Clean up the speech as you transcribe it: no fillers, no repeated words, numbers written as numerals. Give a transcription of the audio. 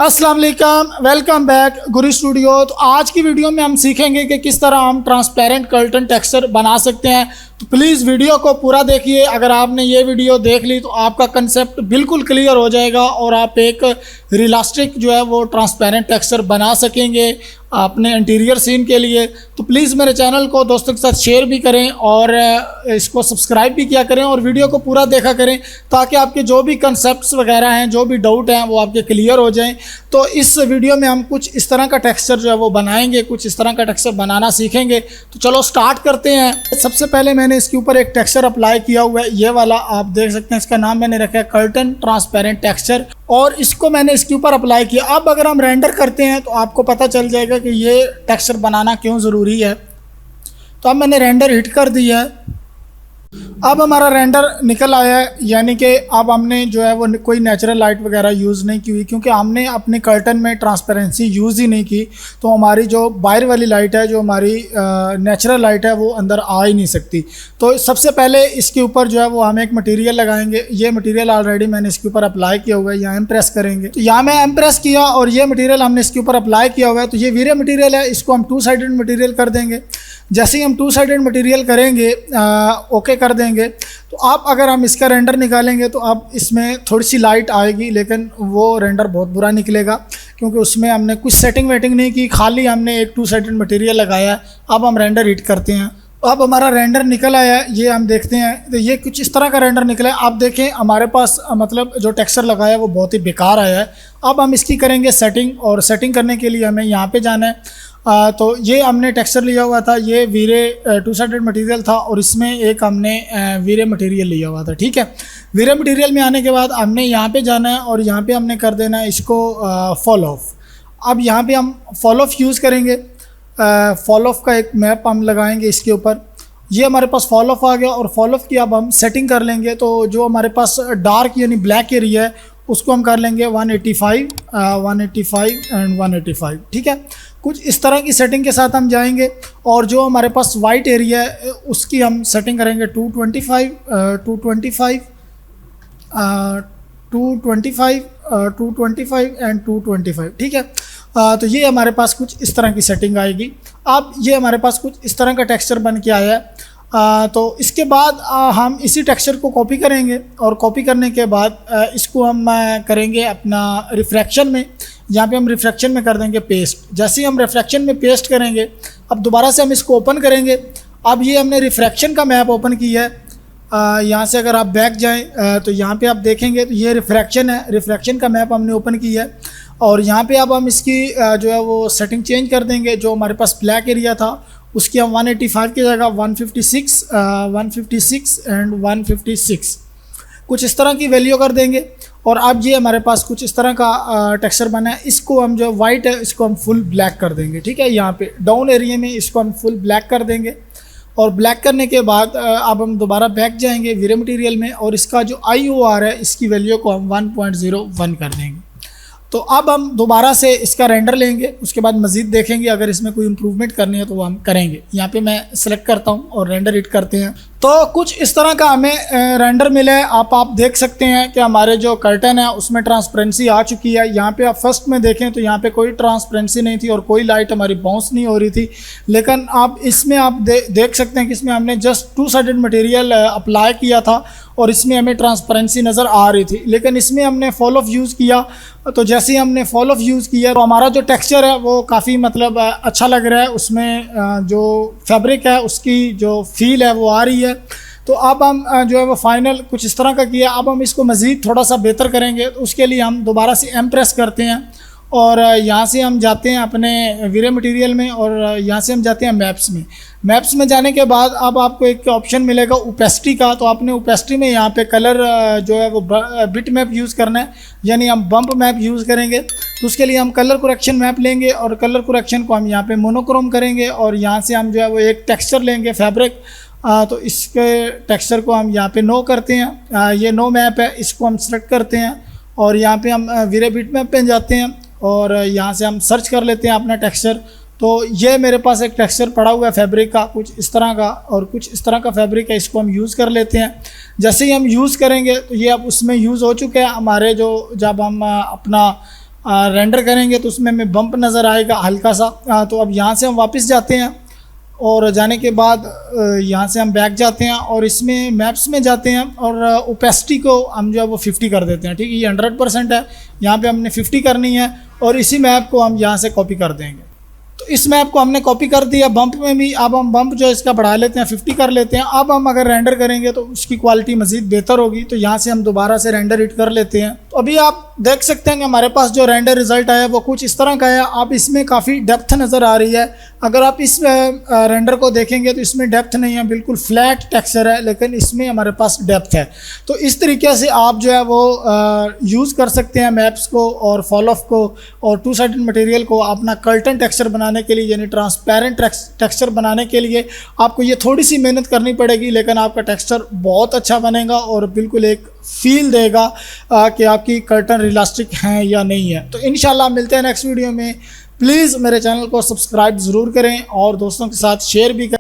अस्सलाम वालेकुम, welcome back गुरु studio. तो आज की वीडियो में हम सीखेंगे कि किस तरह हम ट्रांसपेरेंट कर्टन टेक्सचर बना सकते हैं। तो प्लीज़ वीडियो को पूरा देखिए। अगर आपने ये वीडियो देख ली तो आपका कंसेप्ट बिल्कुल क्लियर हो जाएगा और आप एक रियलिस्टिक जो है वो ट्रांसपेरेंट टेक्सचर बना सकेंगे अपने इंटीरियर सीन के लिए। तो प्लीज़ मेरे चैनल को दोस्तों के साथ शेयर भी करें और इसको सब्सक्राइब भी किया करें और वीडियो को पूरा देखा करें ताकि आपके जो भी कंसेप्ट्स वगैरह हैं, जो भी डाउट हैं, वो आपके क्लियर हो जाएं। तो इस वीडियो में हम कुछ इस तरह का टेक्सचर जो है वो बनाएंगे, कुछ इस तरह का टेक्सचर बनाना सीखेंगे। तो चलो स्टार्ट करते हैं। सबसे पहले मैंने इसके ऊपर एक टेक्सचर अप्लाई किया हुआ है, ये वाला आप देख सकते हैं। इसका नाम मैंने रखा है कर्टन ट्रांसपेरेंट टेक्सचर और इसको मैंने इसके ऊपर अप्लाई किया। अब अगर हम रेंडर करते हैं तो आपको पता चल जाएगा कि ये टेक्सचर बनाना क्यों ज़रूरी है। तो अब मैंने रेंडर हिट कर दिया है। अब हमारा रेंडर निकल आया है, यानी कि अब हमने जो है वो कोई नेचुरल लाइट वगैरह यूज़ नहीं की हुई, क्योंकि हमने अपने कर्टन में ट्रांसपेरेंसी यूज़ ही नहीं की। तो हमारी जो बाहर वाली लाइट है, जो हमारी नेचुरल लाइट है, वो अंदर आ ही नहीं सकती। तो सबसे पहले इसके ऊपर जो है वो हम एक मटेरियल लगाएंगे। ये मटेरियल ऑलरेडी मैंने इसके ऊपर अप्लाई किया हुआ है। यहाँ इम्प्रेस करेंगे तो यहाँ मैं इम्प्रेस किया और ये मटेरियल हमने इसके ऊपर अप्लाई किया हुआ है। तो ये वीरे मटेरियल है, इसको हम टू साइडेड मटेरियल कर देंगे। जैसे ही हम टू साइडेड मटेरियल करेंगे, ओके कर देंगे, तो आप अगर हम इसका रेंडर निकालेंगे तो अब इसमें थोड़ी सी लाइट आएगी, लेकिन वो रेंडर बहुत बुरा निकलेगा क्योंकि उसमें हमने कुछ सेटिंग वेटिंग नहीं की, खाली हमने एक टू साइडेड मटेरियल लगाया है। अब हम रेंडर हिट करते हैं। अब हमारा रेंडर निकल आया है, ये हम देखते हैं। तो ये कुछ इस तरह का रेंडर निकला है। आप देखें हमारे पास मतलब जो टेक्सचर लगाया है वो बहुत ही बेकार आया है। अब हम इसकी करेंगे सेटिंग, और सेटिंग करने के लिए हमें यहाँ पे जाना है। तो ये हमने टेक्सचर लिया हुआ था, ये वीरे टू साइडेड मटेरियल था और इसमें एक हमने वीरे मटेरियल लिया हुआ था। ठीक है, वीरे मटेरियल में आने के बाद हमने यहाँ पे जाना है और यहाँ पे हमने कर देना है इसको फॉल ऑफ। अब यहाँ पे हम फॉल ऑफ यूज़ करेंगे। फॉल ऑफ का एक मैप हम लगाएंगे इसके ऊपर। ये हमारे पास फॉल ऑफ आ गया और फॉल ऑफ की अब हम सेटिंग कर लेंगे। तो जो हमारे पास डार्क यानी ब्लैक एरिया है उसको हम कर लेंगे 185 एंड 185। ठीक है, कुछ इस तरह की सेटिंग के साथ हम जाएंगे। और जो हमारे पास वाइट एरिया है उसकी हम सेटिंग करेंगे 225 एंड 225। ठीक है, तो ये हमारे पास कुछ इस तरह की सेटिंग आएगी। अब ये हमारे पास कुछ इस तरह का टेक्सचर बन के आया है। तो इसके बाद हम इसी टेक्सचर को कॉपी करेंगे और कॉपी करने के बाद इसको हम करेंगे अपना रिफ्रैक्शन में। यहाँ पे हम रिफ्रैक्शन में कर देंगे पेस्ट। जैसे ही हम रिफ्रैक्शन में पेस्ट करेंगे, अब दोबारा से हम इसको ओपन करेंगे। अब ये हमने रिफ्रैक्शन का मैप ओपन किया है। यहाँ से अगर आप बैक जाएँ तो यहाँ पे आप देखेंगे तो ये रिफ्रैक्शन है, रिफ्रैक्शन का मैप हमने ओपन किया है। और यहाँ पे अब हम इसकी जो है वो सेटिंग चेंज कर देंगे। जो हमारे पास ब्लैक एरिया था उसकी हम 185 की जगह 156 एंड 156 कुछ इस तरह की वैल्यू कर देंगे। और अब ये हमारे पास कुछ इस तरह का टेक्सचर बना है। इसको हम जो वाइट है इसको हम फुल ब्लैक कर देंगे। ठीक है, यहाँ पे डाउन एरिया में इसको हम फुल ब्लैक कर देंगे। और ब्लैक करने के बाद अब हम दोबारा बैक जाएंगे वीरे मटेरियल में और इसका जो IOR है इसकी वैल्यू को हम 1.01 कर देंगे। तो अब हम दोबारा से इसका रेंडर लेंगे, उसके बाद मज़ीद देखेंगे अगर इसमें कोई इम्प्रूवमेंट करनी है तो वो हम करेंगे। यहाँ पे मैं सेलेक्ट करता हूँ और रेंडर हिट करते हैं। तो कुछ इस तरह का हमें रेंडर मिला है। आप देख सकते हैं कि हमारे जो कर्टन है उसमें ट्रांसपेरेंसी आ चुकी है। यहाँ पे आप फर्स्ट में देखें तो यहाँ पे कोई ट्रांसपेरेंसी नहीं थी और कोई लाइट हमारी बाउंस नहीं हो रही थी। लेकिन आप इसमें आप देख सकते हैं कि इसमें हमने just two sided material apply किया था और इसमें हमें ट्रांसपेरेंसी नज़र आ रही थी। लेकिन इसमें हमने फॉल ऑफ यूज़ किया। तो जैसे ही हमने फॉल ऑफ यूज़ किया तो हमारा जो टेक्सचर है वो काफ़ी मतलब अच्छा लग रहा है। उसमें जो फैब्रिक है उसकी जो फील है वो आ रही है। तो अब हम जो है वो फाइनल कुछ इस तरह का किया। अब हम इसको मज़ीद थोड़ा सा बेहतर करेंगे। तो उसके लिए हम दोबारा से एम प्रेस करते हैं और यहाँ से हम जाते हैं अपने वीरे मटेरियल में और यहाँ से हम जाते हैं मैप्स में। मैप्स में जाने के बाद अब आपको एक ऑप्शन मिलेगा ओपेसिटी का। तो आपने ओपेसिटी में यहाँ पे कलर जो है वो बिट मैप यूज़ करना है, यानी हम बम्प मैप यूज़ करेंगे। तो उसके लिए हम कलर करेक्शन मैप लेंगे और कलर करेक्शन को हम यहाँ पे मोनोक्रोम करेंगे और यहाँ से हम जो है वो एक टेक्सचर लेंगे फैब्रिक। तो इसके टेक्सचर को हम यहाँ पे नो करते हैं। ये नो मैप है, इसको हम सेलेक्ट करते हैं और यहाँ पे हम वीरे बिट मैप पे जाते हैं और यहाँ से हम सर्च कर लेते हैं अपना टेक्सचर। तो ये मेरे पास एक टेक्सचर पड़ा हुआ है फैब्रिक का कुछ इस तरह का, और कुछ इस तरह का फैब्रिक है, इसको हम यूज़ कर लेते हैं। जैसे ही हम यूज़ करेंगे तो ये अब उसमें यूज़ हो चुके हैं हमारे, जो जब हम अपना रेंडर करेंगे तो उसमें हमें बम्प नज़र आएगा हल्का सा। तो अब यहाँ से हम वापस जाते हैं और जाने के बाद यहाँ से हम बैक जाते हैं और इसमें मैप्स में जाते हैं और ओपेसिटी को हम जो है वो 50 कर देते हैं। ठीक है, ये 100% है, यहाँ पे हमने 50 करनी है और इसी मैप को हम यहाँ से कॉपी कर देंगे। तो इस मैप को हमने कॉपी कर दिया बम्प में भी। अब हम बम्प जो है इसका बढ़ा लेते हैं, 50 कर लेते हैं। अब हम अगर रेंडर करेंगे तो उसकी क्वालिटी मज़ीद बेहतर होगी। तो यहाँ से हम दोबारा से रेंडर हिट कर लेते हैं। तो अभी आप देख सकते हैं कि हमारे पास जो रेंडर रिजल्ट आया वो कुछ इस तरह का है। अब इसमें काफ़ी डेप्थ नज़र आ रही है। अगर आप इस रेंडर को देखेंगे तो इसमें डेप्थ नहीं है, बिल्कुल फ्लैट टेक्सचर है, लेकिन इसमें हमारे पास डेप्थ है। तो इस तरीके से आप जो है वो यूज़ कर सकते हैं मैप्स को और फॉल ऑफ को और टू साइडेड मटेरियल को अपना कर्टन टेक्सचर बनाने के लिए, यानी ट्रांसपेरेंट टेक्सचर बनाने के लिए आपको ये थोड़ी सी मेहनत करनी पड़ेगी, लेकिन आपका टेक्सचर बहुत अच्छा बनेगा और बिल्कुल एक फील देगा कि आपकी कर्टन रियलिस्टिक हैं या नहीं है। तो इंशाल्लाह मिलते हैं नेक्स्ट वीडियो में। प्लीज़ मेरे चैनल को सब्सक्राइब ज़रूर करें और दोस्तों के साथ शेयर भी करें।